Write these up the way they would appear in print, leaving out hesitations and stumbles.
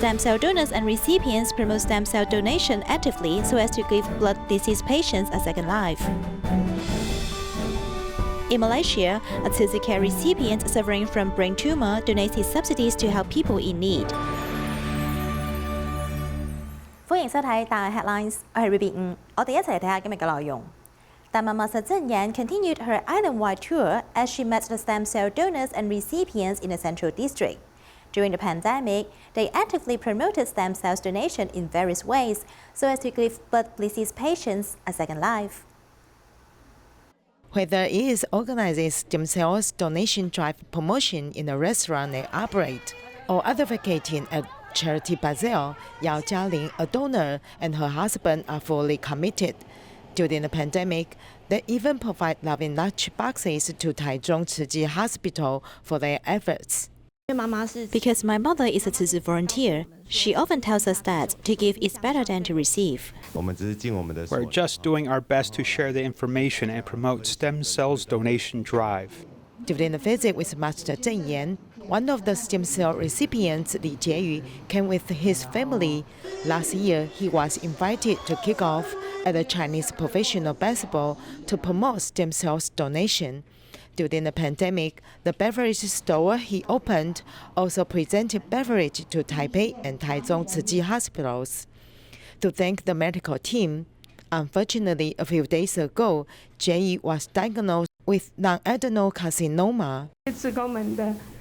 Stem cell donors and recipients promote stem cell donation actively so as to give blood disease patients a second life. In Malaysia, a Tzu Chi recipient suffering from brain tumor donates his subsidies to help people in need. 歡迎收睇DaAi Headlines， 我係 Ruby 我哋一齊嚟睇下今日嘅內容。大媽媽實真人 continued her island-wide tour as she met the stem cell donors and recipients in the Central District. During the pandemic, they actively promoted stem cells donation in various ways so as to give blood disease patients a second life. Whether it is organizing stem cells donation drive promotion in a restaurant they operate, or advocating at charity bazaar, Xiao Lin, a donor, and her husband are fully committed. During the pandemic, they even provide loving lunch boxes to Taichung Tzu Chi Hospital for their efforts. Because my mother is a Tzu Chi volunteer, she often tells us that to give is better than to receive. We're just doing our best to share the information and promote stem cells donation drive. During the visit with Master Zheng Yan, one of the stem cell recipients, Li Jieyu, came with his family. Last year, he was invited to kick off at a Chinese professional basketball to promote stem cells donation. During the pandemic, the beverage store he opened also presented beverage to Taipei and Taichung Tzu Chi hospitals. To thank the medical team, unfortunately, a few days ago, Jie was diagnosed with non-adenocarcinoma.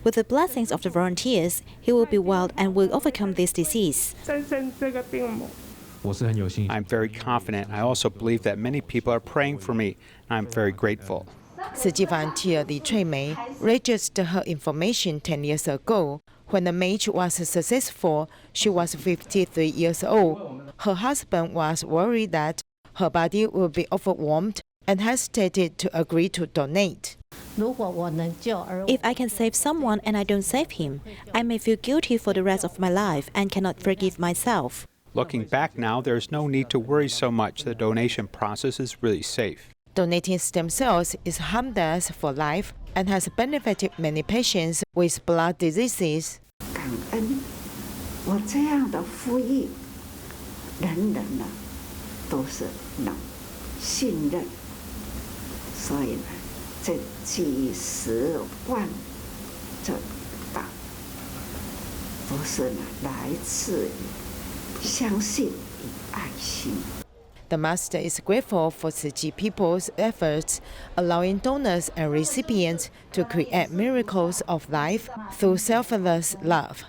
With the blessings of the volunteers, he will be well and will overcome this disease. I'm very confident. I also believe that many people are praying for me, and I'm very grateful. Tzu Chi volunteer Li Chuimei registered her information 10 years ago. When the match was successful, she was 53 years old. Her husband was worried that her body would be overwhelmed and hesitated to agree to donate. If I can save someone and I don't save him, I may feel guilty for the rest of my life and cannot forgive myself. Looking back now, there's no need to worry so much. The donation process is really safe. Donating stem cells is harmless for life and has benefited many patients with blood diseases. 感恩，我这样的服役，人人呢都是能信任，所以呢，这几十万这党都是呢来自于相信与爱心。 The Master is grateful for Tzu Chi people's efforts, allowing donors and recipients to create miracles of life through selfless love.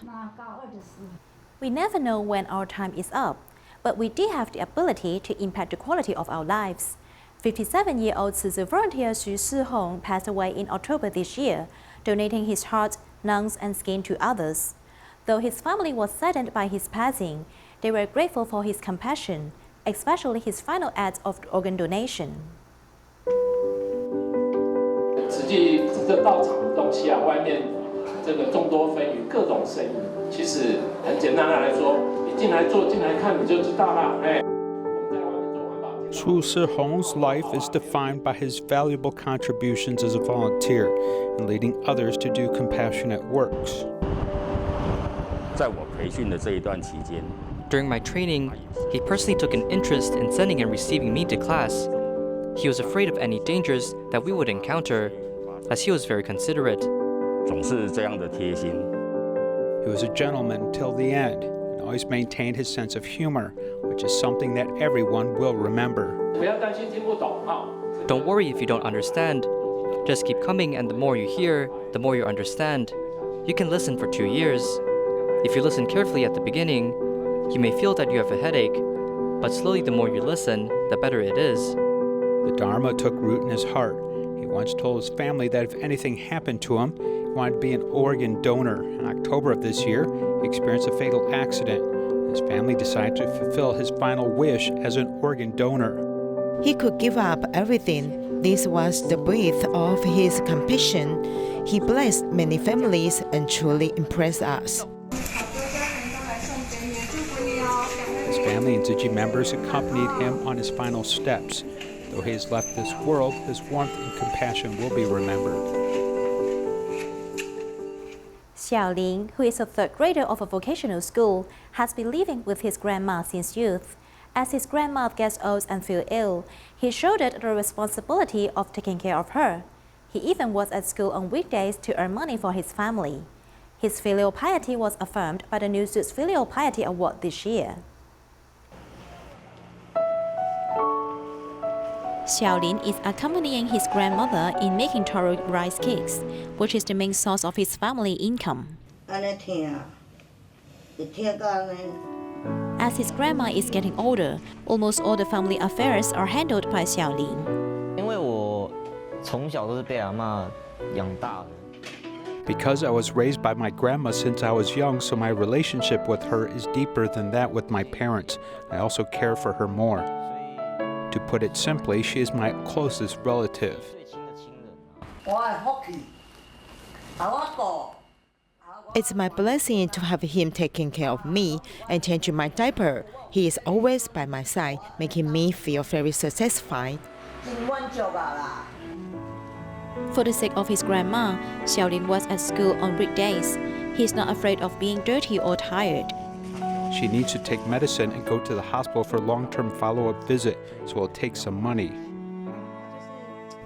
We never know when our time is up, but we do have the ability to impact the quality of our lives. 57-year-old Tzu Chi volunteer Xu Sihong passed away in October this year, donating his heart, lungs, and skin to others. Though his family was saddened by his passing, they were grateful for his compassion, especially his final act of organ donation. 实际这到场的东西啊，外面这个众多纷纭，各种声音，其实很简单的来说，你进来坐、进来看，你就知道了。哎，我们在外面做环保。Xu Sihong's life is defined by his valuable contributions as a volunteer and leading others to do compassionate works. 在我培训的这一段期间。 During my training, he personally took an interest in sending and receiving me to class. He was afraid of any dangers that we would encounter, as he was very considerate. 总是这样的贴心。 He was a gentleman till the end and always maintained his sense of humor, which is something that everyone will remember. 不要担心听不懂啊。 Don't worry if you don't understand. Just keep coming, and the more you hear, the more you understand. You can listen for 2 years. If you listen carefully at the beginning, you may feel that you have a headache, but slowly the more you listen, the better it is. The Dharma took root in his heart. He once told his family that if anything happened to him, he wanted to be an organ donor. In October of this year, he experienced a fatal accident. His family decided to fulfill his final wish as an organ donor. He could give up everything. This was the breath of his compassion. He blessed many families and truly impressed us. His family and Tzu Chi members accompanied him on his final steps. Though he has left this world, his warmth and compassion will be remembered. Xiao Lin, who is a third grader of a vocational school, has been living with his grandma since youth. As his grandma gets old and feels ill, he shouldered the responsibility of taking care of her. He even was at school on weekdays to earn money for his family. His filial piety was affirmed by the new Shoots Filial Piety Award this year. Xiao Lin is accompanying his grandmother in making taro rice cakes, which is the main source of his family income. As his grandma is getting older, almost all the family affairs are handled by Xiao Lin. 因为我从小都是被阿嬷养大的。 Because I was raised by my grandma since I was young, so my relationship with her is deeper than that with my parents. I also care for her more. To put it simply, she is my closest relative. It's my blessing to have him taking care of me and changing my diaper. He is always by my side, making me feel very satisfied. For the sake of his grandma, Xiao Lin was at school on weekdays. He is not afraid of being dirty or tired. She needs to take medicine and go to the hospital for a long-term follow-up visit, so it'll take some money.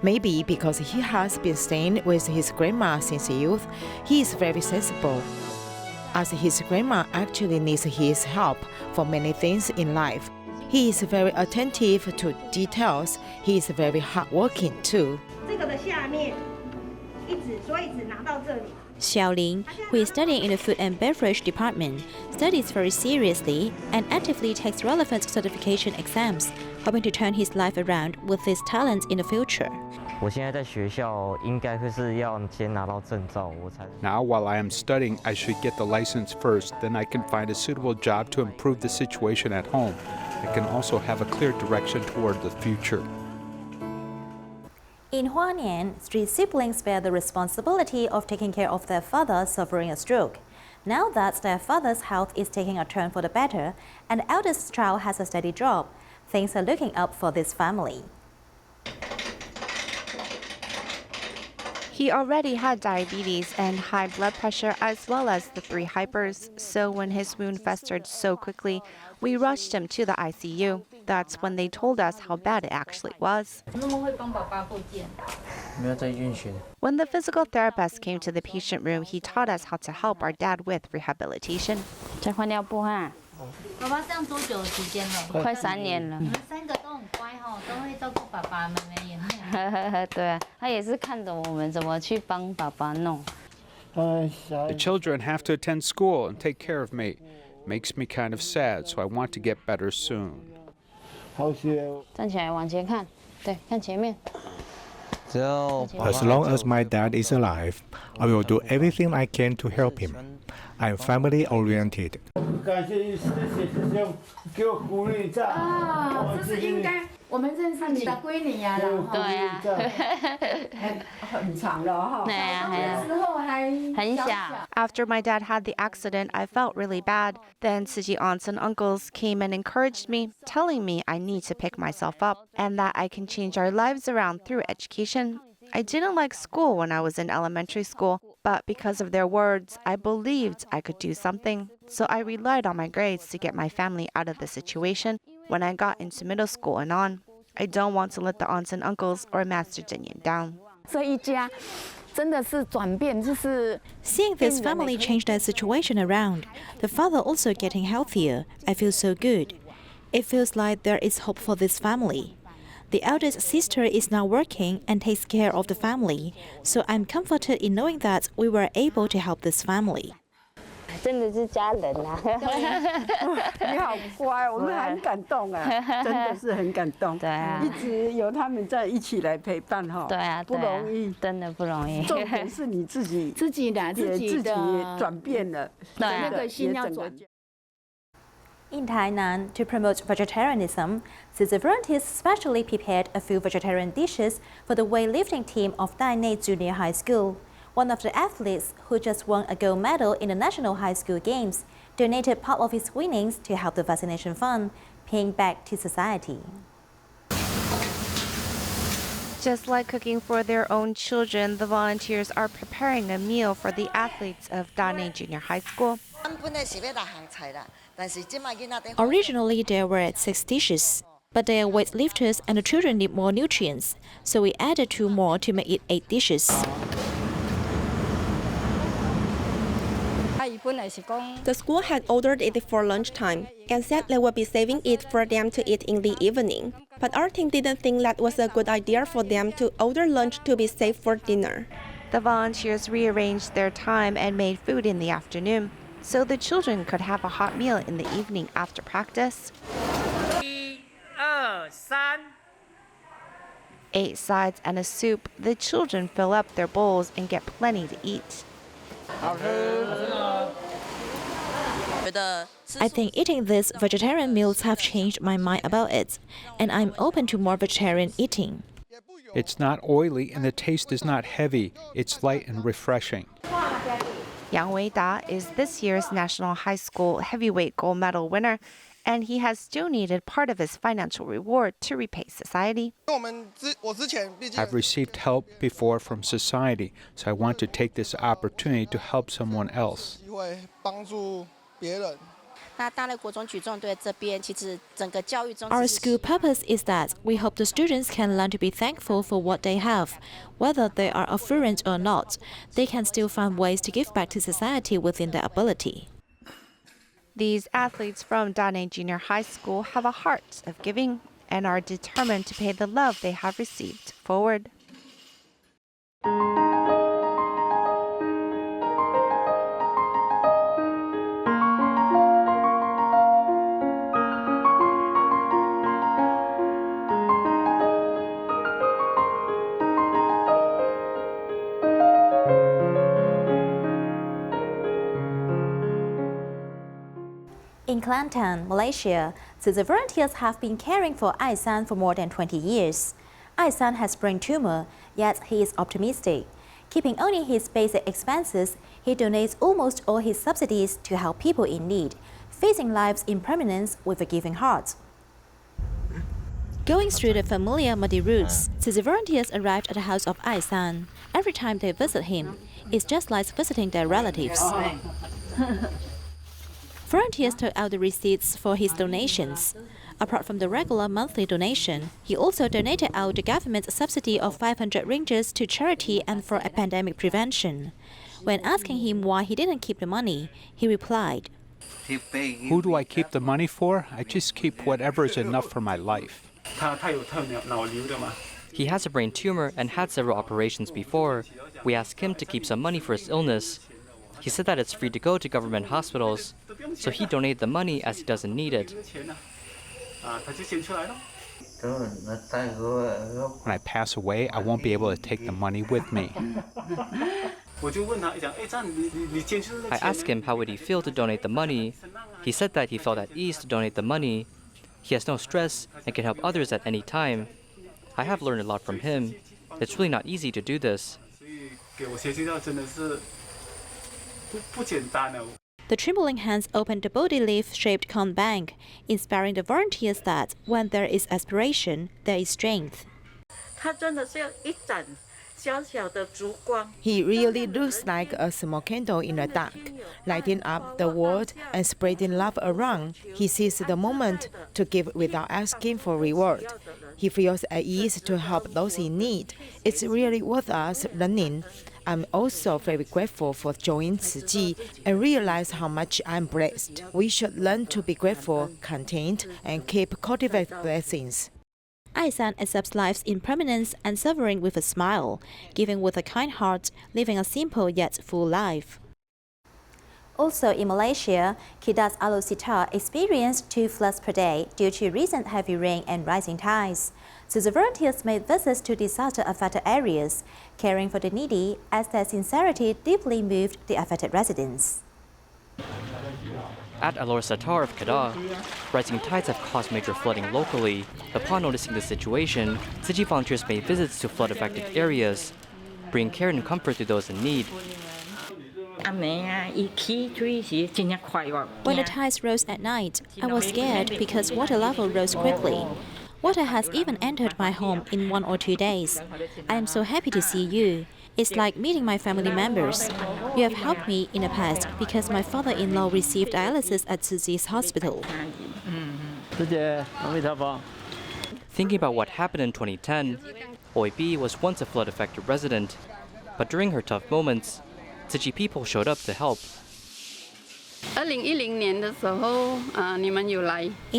Maybe because he has been staying with his grandma since youth, he is very sensible. As his grandma actually needs his help for many things in life. He is very attentive to details. He is very hardworking too. Xiao Lin, who is studying in the food and beverage department, studies very seriously and actively takes relevant certification exams, hoping to turn his life around with his talents in the future. 我现在在学校应该会是要先拿到证照，我才。 Now, while I am studying, I should get the license first. Then I can find a suitable job to improve the situation at home. I can also have a clear direction toward the future. In Hualien, 3 siblings bear the responsibility of taking care of their father suffering a stroke. Now that their father's health is taking a turn for the better, and the eldest child has a steady job, things are looking up for this family. He already had diabetes and high blood pressure as well as the 3 hypers, so when his wound festered so quickly, we rushed him to the ICU. That's when they told us how bad it actually was. When the physical therapist came to the patient room, he taught us how to help our dad with rehabilitation. 爸爸这样多久的时间了？快3年了。你们3个都很乖哈，都会照顾爸爸，妹妹也会。对啊，他也是看着我们怎么去帮爸爸弄。 The children have to attend school and take care of me. Makes me kind of sad, so I want to get better soon. 站起来往前看，对，看前面。 As long as my dad is alive, I will do everything I can to help him. I am family oriented. 感谢医师，谢谢师兄，给我鼓励一下。啊，这是应该，我们认识你的闺女呀，然后对呀，很长了哈。对呀，那时候还很小。 After my dad had the accident, I felt really bad. Then Tzu Chi aunts and uncles came and encouraged me, telling me I need to pick myself up and that I can change our lives around through education. I didn't like school when I was in elementary school, but because of their words, I believed I could do something. So I relied on my grades to get my family out of the situation when I got into middle school and on. I don't want to let the aunts and uncles or Master Zhenyan down. 这一家真的是转变，就是 Seeing this family change their situation around, the father also getting healthier, I feel so good. It feels like there is hope for this family. The eldest sister is now working and takes care of the family, so I'm comforted in knowing that we were able to help this family. 真的是家人啊！你好乖，我们很感动啊，真的是很感动。对啊，一直有他们在一起来陪伴哈。对啊，不容易，真的不容易。重点是你自己转变了，对啊，那个心要转。 In Tainan, to promote vegetarianism, the volunteers specially prepared a few vegetarian dishes for the weightlifting team of DaAi Junior High School. One of the athletes, who just won a gold medal in the National High School Games, donated part of his winnings to help the vaccination fund, paying back to society. Just like cooking for their own children, the volunteers are preparing a meal for the athletes of DaAi Junior High School. Originally, there were 6 dishes, but they are weightlifters and the children need more nutrients, so we added 2 more to make it 8 dishes. The school had ordered it for lunchtime and said they would be saving it for them to eat in the evening. But our team didn't think that was a good idea for them to order lunch to be saved for dinner. The volunteers rearranged their time and made food in the afternoon, so the children could have a hot meal in the evening after practice. 8 sides and a soup, the children fill up their bowls and get plenty to eat. I think eating these vegetarian meals have changed my mind about it, and I'm open to more vegetarian eating. It's not oily and the taste is not heavy. It's light and refreshing. Yang Wei-da is this year's National High School Heavyweight Gold Medal winner, and he has donated part of his financial reward to repay society. I've received help before from society, so I want to take this opportunity to help someone else. Our school purpose is that we hope the students can learn to be thankful for what they have. Whether they are affluent or not, they can still find ways to give back to society within their ability. These athletes from DaAi Junior High School have a heart of giving and are determined to pay the love they have received forward. In Kelantan, Malaysia, the volunteers have been caring for Aisan for more than 20 years. Aisan has brain tumor, yet he is optimistic. Keeping only his basic expenses, he donates almost all his subsidies to help people in need, facing life's impermanence with a giving heart. Going through the familiar muddy routes, the volunteers arrived at the house of Aisan. Every time they visit him, it's just like visiting their relatives. Volunteers took out the receipts for his donations. Apart from the regular monthly donation, he also donated out the government's subsidy of 500 ringgit to charity and for pandemic prevention. When asking him why he didn't keep the money, he replied, Who do I keep the money for? I just keep whatever is enough for my life. He has a brain tumor and had several operations before. We asked him to keep some money for his illness. He said that it's free to go to government hospitals, so he donated the money as he doesn't need it. When I pass away, I won't be able to take the money with me. I asked him how would he feel to donate the money. He said that he felt at ease to donate the money. He has no stress and can help others at any time. I have learned a lot from him. It's really not easy to do this. The trembling hands opened the body leaf-shaped cone bank, inspiring the volunteers that when there is aspiration, there is strength. He really looks like a small candle in the dark, lighting up the world and spreading love around. He sees the moment to give without asking for reward. He feels at ease to help those in need. It's really worth us learning. I'm also very grateful for joining Tzu Chi and realize how much I'm blessed. We should learn to be grateful, content, and keep cultivating blessings. Aisan accepts life's impermanence and suffering with a smile, giving with a kind heart, living a simple yet full life. Also in Malaysia, Kedah's Alor Setar experienced 2 floods per day due to recent heavy rain and rising tides. So the volunteers made visits to disaster-affected areas, caring for the needy, as their sincerity deeply moved the affected residents. At Alor Setar of Kedah, rising tides have caused major flooding locally. Upon noticing the situation, Tzu Chi volunteers made visits to flood-affected areas, bringing care and comfort to those in need. When the tides rose at night, I was scared because water level rose quickly. Water has even entered my home in 1 or 2 days. I am so happy to see you. It's like meeting my family members. You have helped me in the past because my father-in-law received dialysis at Tzu Chi's hospital. Thinking about what happened in 2010, Oi B was once a flood-affected resident, but during her tough moments, Tzu Chi people showed up to help. In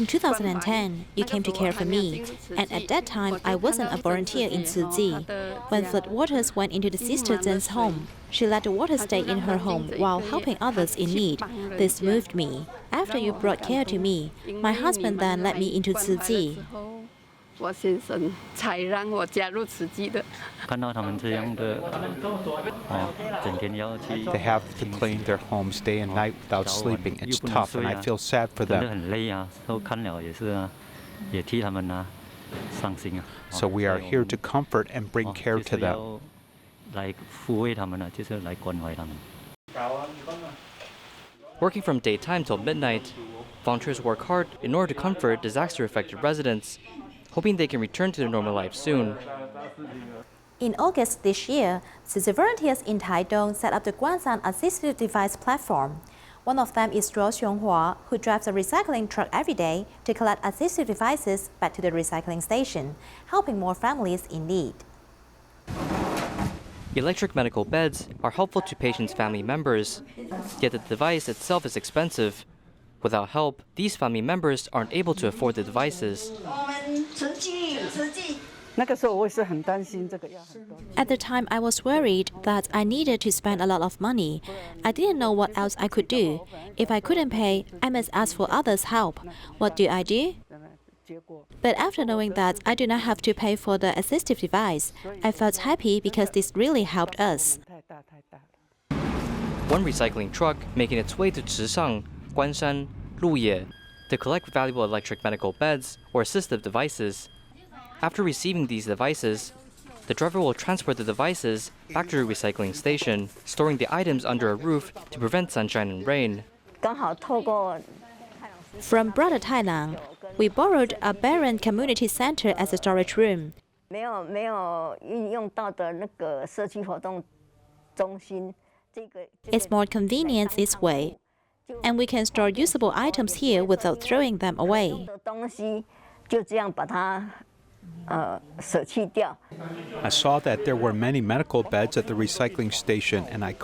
2010, you came to care for me, and at that time I wasn't a volunteer in Tzu Chi. When flood waters went into the Sister Zhen's home, she let the water stay in her home while helping others in need. This moved me. After you brought care to me, my husband then led me into Tzu Chi. They have to clean their homes day and night without sleeping. It's tough, and I feel sad for them. So we are here to comfort and bring care to them. Working from daytime till midnight, volunteers work hard in order to comfort disaster-affected residents, hoping they can return to their normal life soon. In August this year, Tzu Chi volunteers in Taidong set up the Guansan Assistive Device Platform. One of them is Zhuo Xionghua, who drives a recycling truck every day to collect assistive devices back to the recycling station, helping more families in need. Electric medical beds are helpful to patients' family members, yet the device itself is expensive. Without help, these family members aren't able to afford the devices. At the time, I was worried that I needed to spend a lot of money. I didn't know what else I could do. If I couldn't pay, I must ask for others' help. What do? But after knowing that I do not have to pay for the assistive device, I felt happy because this really helped us. One recycling truck making its way to Chishang, Guanshan, Luye to collect valuable electric medical beds or assistive devices. After receiving these devices, the driver will transport the devices back to the recycling station, storing the items under a roof to prevent sunshine and rain. From Brother Tailang, we borrowed a barren community center as a storage room. It's more convenient this way, and we can store usable items here without throwing them away. I saw that there were many medical beds at the recycling station, and I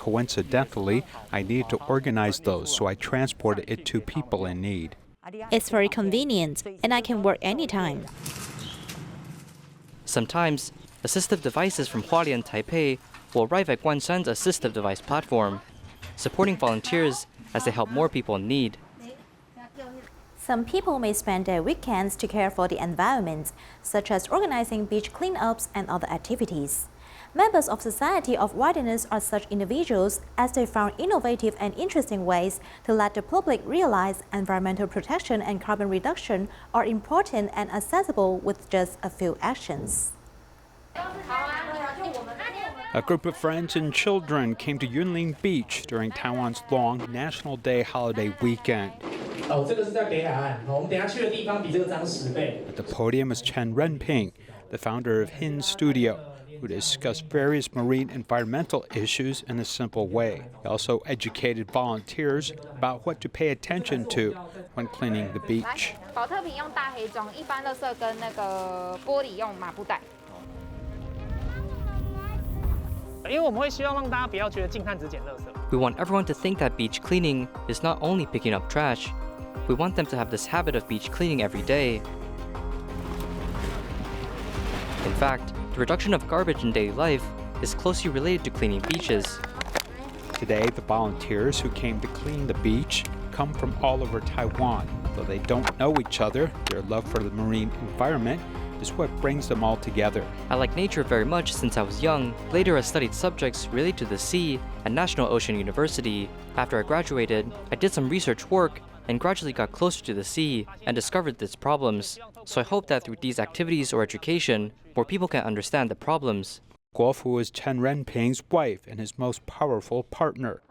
needed to organize those, so I transported it to people in need. It's very convenient, and I can work anytime. Sometimes, assistive devices from Hualien, Taipei will arrive at Guanshan's assistive device platform, supporting volunteers as they help more people in need. Some people may spend their weekends to care for the environment, such as organizing beach cleanups and other activities. Members of Society of Wilderness are such individuals as they found innovative and interesting ways to let the public realize environmental protection and carbon reduction are important and accessible with just a few actions. A group of friends and children came to Hualien Beach during Taiwan's long National Day holiday weekend. At the podium is Chen Renping, the founder of Hin Studio, who discussed various marine environmental issues in a simple way. He also educated volunteers about what to pay attention to when cleaning the beach. We want everyone to think that beach cleaning is not only picking up trash. We want them to have this habit of beach cleaning every day. In fact, the reduction of garbage in daily life is closely related to cleaning beaches. Today, the volunteers who came to clean the beach come from all over Taiwan. Though they don't know each other, their love for the marine environment is what brings them all together. I like nature very much since I was young. Later, I studied subjects related to the sea at National Ocean University. After I graduated, I did some research work and gradually got closer to the sea and discovered its problems. So I hope that through these activities or education, more people can understand the problems. Guofu is Chen Renping's wife and his most powerful partner.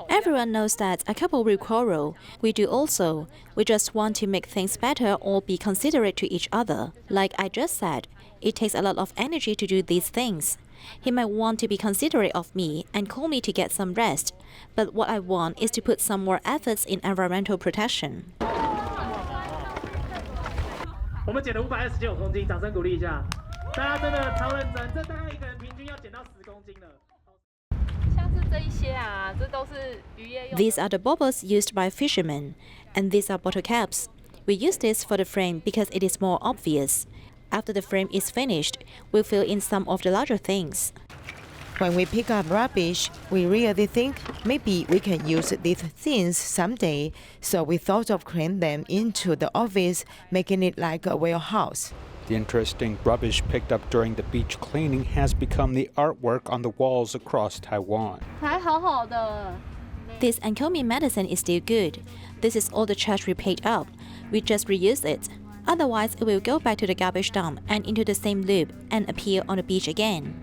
Everyone knows that a couple will quarrel. We do also. We just want to make things better or be considerate to each other. Like I just said, it takes a lot of energy to do these things. He might want to be considerate of me and call me to get some rest. But what I want is to put some more efforts in environmental protection. 我们减了529公斤，掌声鼓励一下！大家真的超认真，这大概一个人平均要减到10公斤了。 These are the bobbles used by fishermen, and these are bottle caps. We use this for the frame because it is more obvious. After the frame is finished, we'll fill in some of the larger things. When we pick up rubbish, we really think maybe we can use these things someday, so we thought of craning them into the office, making it like a warehouse. The interesting rubbish picked up during the beach cleaning has become the artwork on the walls across Taiwan. This encomium medicine is still good. This is all the trash we picked up. We just reuse it. Otherwise, it will go back to the garbage dump and into the same loop and appear on the beach again.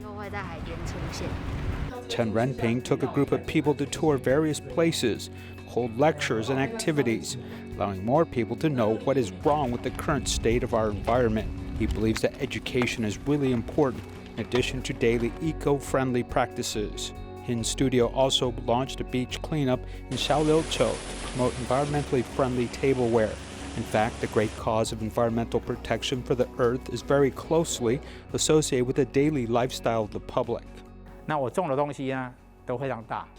Chen Renping took a group of people to tour various places, hold lectures and activities, allowing more people to know what is wrong with the current state of our environment. He believes that education is really important, in addition to daily eco-friendly practices. His studio also launched a beach cleanup in Xiao Lin to promote environmentally friendly tableware. In fact, the great cause of environmental protection for the earth is very closely associated with the daily lifestyle of the public.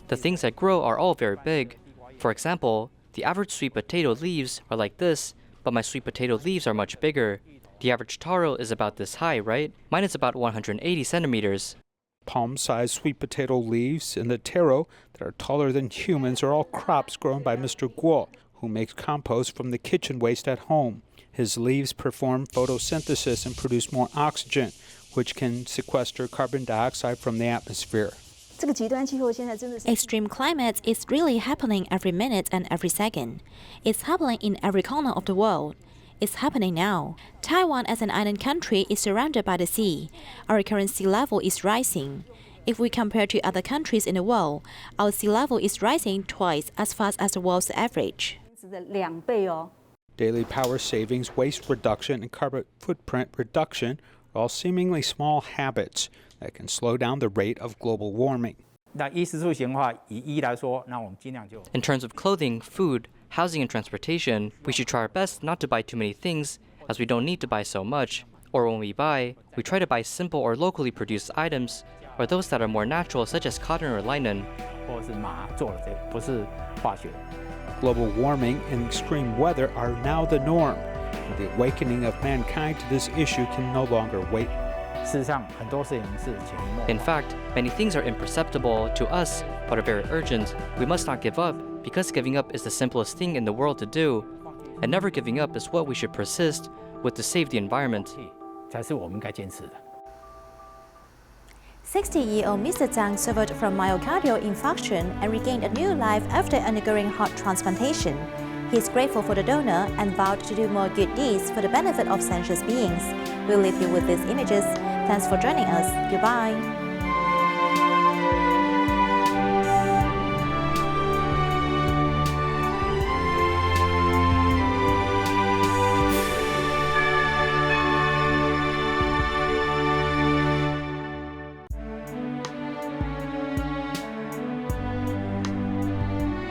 The things I grow are all very big. For example, the average sweet potato leaves are like this, but my sweet potato leaves are much bigger. The average taro is about this high, right? Mine is about 180 centimeters. Palm-sized sweet potato leaves and the taro that are taller than humans are all crops grown by Mr. Guo, who makes compost from the kitchen waste at home. His leaves perform photosynthesis and produce more oxygen, which can sequester carbon dioxide from the atmosphere. Extreme climate is really happening every minute and every second. It's happening in every corner of the world. It's happening now. Taiwan as an island country is surrounded by the sea. Our current sea level is rising. If we compare to other countries in the world, our sea level is rising twice as fast as the world's average. Daily power savings, waste reduction, and carbon footprint reduction are all seemingly small habits that can slow down the rate of global warming. In terms of clothing, food, housing, and transportation, we should try our best not to buy too many things, as we don't need to buy so much. Or when we buy, we try to buy simple or locally produced items, or those that are more natural, such as cotton or linen. Global warming and extreme weather are now the norm, and the awakening of mankind to this issue can no longer wait. In fact, many things are imperceptible to us, but are very urgent. We must not give up, because giving up is the simplest thing in the world to do. And never giving up is what we should persist with to save the environment. 60-year-old Mr. Zhang suffered from myocardial infarction and regained a new life after undergoing heart transplantation. He is grateful for the donor and vowed to do more good deeds for the benefit of sentient beings. We'll leave you with these images. Thanks for joining us. Goodbye.